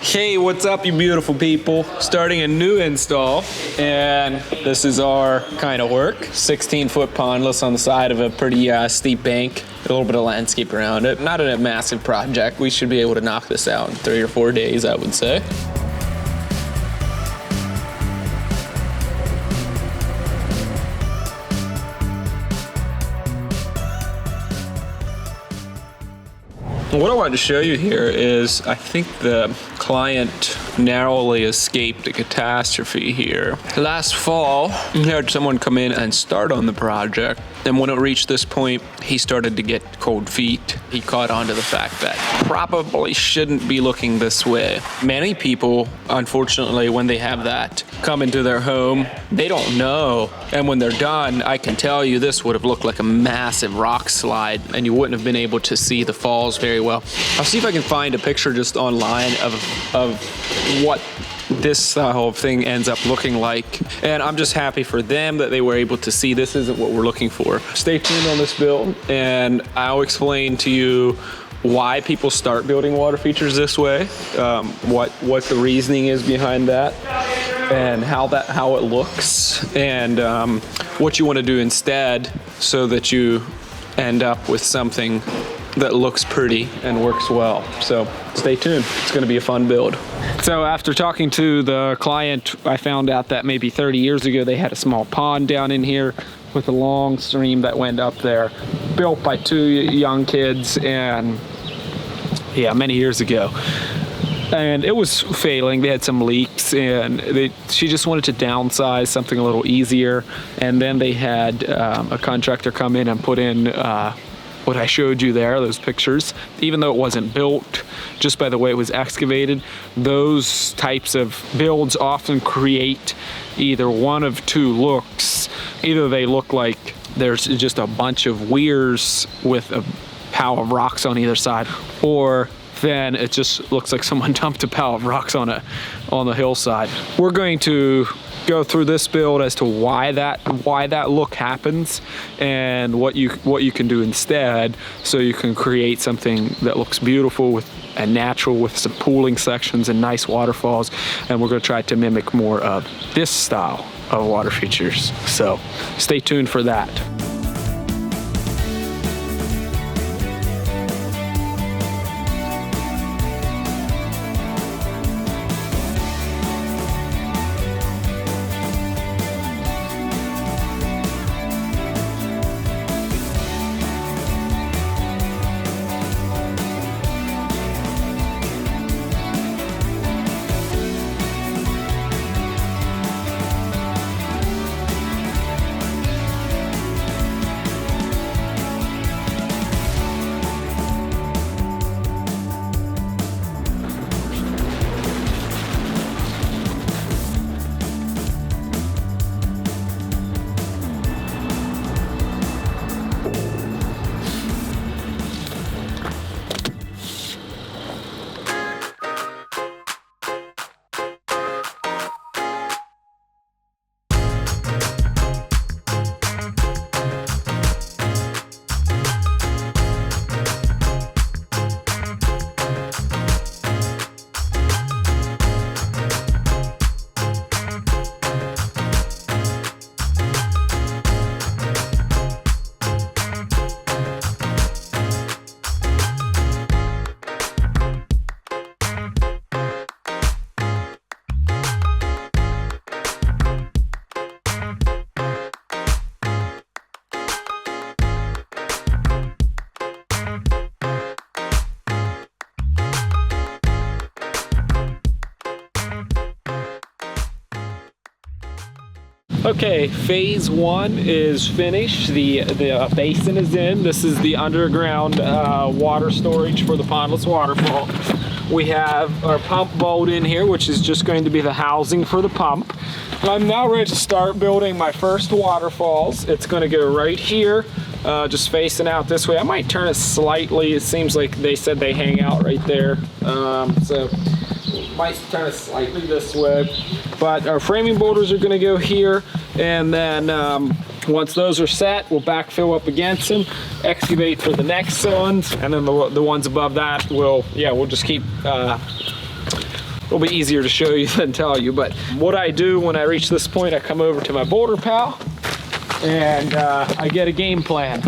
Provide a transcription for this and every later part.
Hey, what's up, you beautiful people? Starting a new install, and this is our kind of work. 16-foot pondless on the side of a pretty steep bank. A little bit of landscape around it. Not a massive project. We should be able to knock this out in 3 or 4 days, I would say. What I wanted to show you here is I think the client narrowly escaped a catastrophe here. Last fall, we had someone come in and start on the project, and when it reached this point, he started to get cold feet. He caught on to the fact that probably shouldn't be looking this way. Many people, unfortunately, when they have that come into their home, they don't know. And when they're done, I can tell you this would have looked like a massive rock slide, and you wouldn't have been able to see the falls very well. I'll see if I can find a picture just online of what this whole thing ends up looking like. And I'm just happy for them that they were able to see this isn't what we're looking for. Stay tuned on this build, and I'll explain to you why people start building water features this way, what the reasoning is behind that, and how it looks, and what you want to do instead so that you end up with something that looks pretty and works well. So stay tuned. It's going to be a fun build. So after talking to the client, I found out that maybe 30 years ago they had a small pond down in here with a long stream that went up there, built by 2 young kids, and yeah, many years ago. And it was failing. They had some leaks, and she just wanted to downsize something a little easier. And then they had a contractor come in and put in what I showed you there, those pictures. Even though it wasn't built, just by the way it was excavated, those types of builds often create either one of 2 looks. Either they look like there's just a bunch of weirs with a pile of rocks on either side, or then it just looks like someone dumped a pile of rocks on the hillside. We're going to go through this build as to why that look happens and what you can do instead, so you can create something that looks beautiful and natural with some pooling sections and nice waterfalls. And we're going to try to mimic more of this style of water features. So stay tuned for that. Okay, phase 1 is finished. The basin is in. This is the underground water storage for the pondless waterfall. We have our pump bolt in here, which is just going to be the housing for the pump. I'm now ready to start building my first waterfalls. It's going to go right here, just facing out this way. I might turn it slightly. It seems like they said they hang out right there. So might turn it slightly this way. But our framing boulders are going to go here, and then once those are set, we'll backfill up against them, excavate for the next ones, and then the ones above that we'll just keep it'll be easier to show you than tell you. But what I do when I reach this point, I come over to my boulder pal and I get a game plan.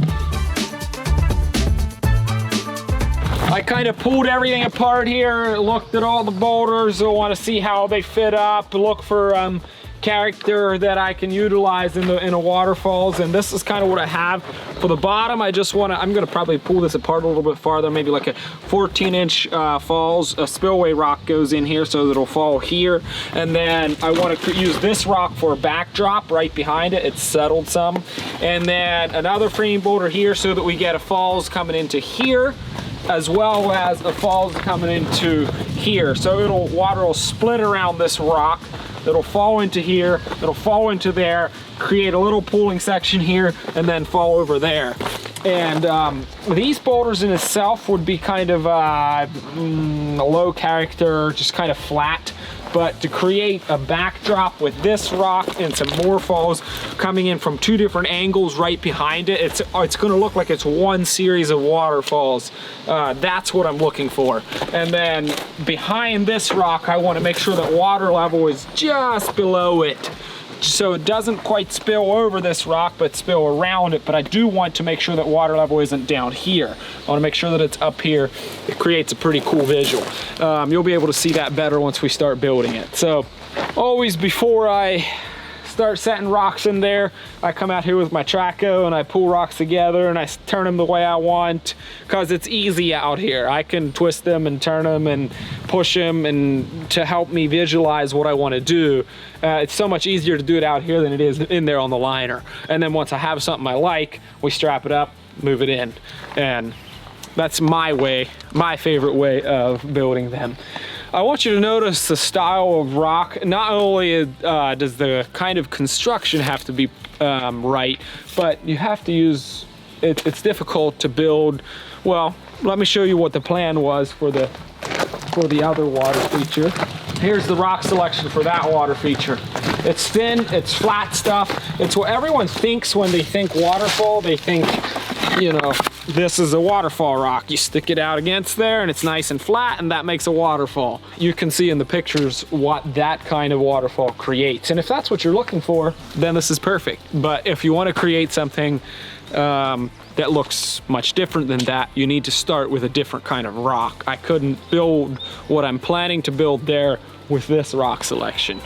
I kind of pulled everything apart here, looked at all the boulders. I want to see how they fit up, look for character that I can utilize in a waterfalls. And this is kind of what I have for the bottom. I'm gonna probably pull this apart a little bit farther, maybe like a 14-inch falls. A spillway rock goes in here so that it'll fall here. And then I want to use this rock for a backdrop right behind it. It's settled some. And then another frame boulder here so that we get a falls coming into here, as well as a falls coming into here. So water will split around this rock. It'll fall into here, it'll fall into there, create a little pooling section here, and then fall over there. And these boulders in itself would be kind of a low character, just kind of flat. But to create a backdrop with this rock and some more falls coming in from two different angles right behind it, it's gonna look like it's one series of waterfalls. That's what I'm looking for. And then behind this rock, I wanna make sure that water level is just below it, so it doesn't quite spill over this rock, but spill around it. But I do want to make sure that water level isn't down here. I want to make sure that it's up here. It creates a pretty cool visual. You'll be able to see that better once we start building it. So always before I start setting rocks in there, I come out here with my traco and I pull rocks together and I turn them the way I want, because it's easy out here. I can twist them and turn them and push them, and to help me visualize what I want to do. It's so much easier to do it out here than it is in there on the liner. And then once I have something I like, we strap it up, move it in. And that's my way, my favorite way of building them. I want you to notice the style of rock. Not only does the kind of construction have to be right, but you have to use, it's difficult to build. Well, let me show you what the plan was for the other water feature. Here's the rock selection for that water feature. It's thin, it's flat stuff. It's what everyone thinks when they think waterfall. They think, you know, this is a waterfall rock. You stick it out against there and it's nice and flat, and that makes a waterfall. You can see in the pictures what that kind of waterfall creates. And if that's what you're looking for, then this is perfect. But if you want to create something that looks much different than that, you need to start with a different kind of rock. I couldn't build what I'm planning to build there with this rock selection.